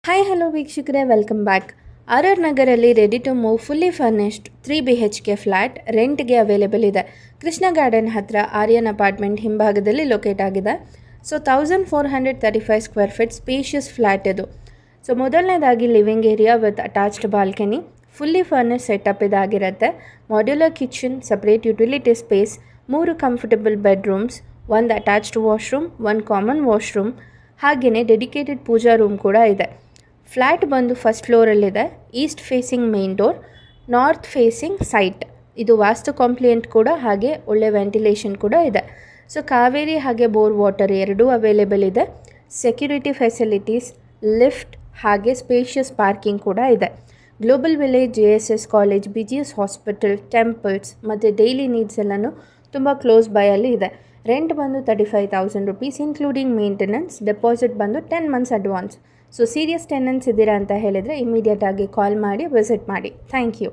Hi hello ವೀಕ್ಷಕರೇ, welcome back. R R ನಗರಲ್ಲಿ ready to move fully furnished 3 BHK flat ರೆಂಟ್ಗೆ available ಇದೆ. Krishna garden ಹತ್ರ ಆರ್ಯನ್ ಅಪಾರ್ಟ್ಮೆಂಟ್ ಹಿಂಭಾಗದಲ್ಲಿ ಲೊಕೇಟ್ ಆಗಿದೆ. So 1435 square feet spacious flat ಇದು. ಸೊ ಮೊದಲನೇದಾಗಿ living area with attached balcony, fully furnish setup ಇದಾಗಿರುತ್ತೆ. Modular kitchen, separate utility space, 3 comfortable bedrooms, 1 attached washroom, 1 common washroom, ಹಾಗೆಯೇ dedicated puja room ಕೂಡ ಇದೆ. ಫ್ಲ್ಯಾಟ್ ಬಂದು ಫಸ್ಟ್ ಫ್ಲೋರಲ್ಲಿದೆ. East facing main door, north facing site. ಇದು ವಾಸ್ತು ಕಾಂಪ್ಲಿಯೆಂಟ್ ಕೂಡ, ಹಾಗೆ ಒಳ್ಳೆ ವೆಂಟಿಲೇಷನ್ ಕೂಡ ಇದೆ. ಸೊ ಕಾವೇರಿ ಹಾಗೆ ಬೋರ್ ವಾಟರ್ ಎರಡೂ ಅವೈಲೇಬಲ್ ಇದೆ. ಸೆಕ್ಯೂರಿಟಿ ಫೆಸಿಲಿಟೀಸ್, ಲಿಫ್ಟ್ ಹಾಗೆ ಸ್ಪೇಷಿಯಸ್ ಪಾರ್ಕಿಂಗ್ ಕೂಡ ಇದೆ. Global village, JSS college, BGS hospital, temples ಮತ್ತು ಡೈಲಿ ನೀಡ್ಸ್ ಎಲ್ಲನೂ ತುಂಬ ಕ್ಲೋಸ್ ಬೈಯಲ್ಲಿ ಇದೆ. ರೆಂಟ್ ಬಂದು 35,000 ರುಪೀಸ್ ಇನ್ಕ್ಲೂಡಿಂಗ್ ಮೇಂಟೆನೆನ್ಸ್. ಡೆಪಾಸಿಟ್ ಬಂದು 10 months advance. So serious tenants ಇದ್ದೀರಾ ಅಂತ ಹೇಳಿದರೆ ಇಮಿಡಿಯೇಟಾಗಿ ಕಾಲ್ ಮಾಡಿ ವಿಸಿಟ್ ಮಾಡಿ. Thank you.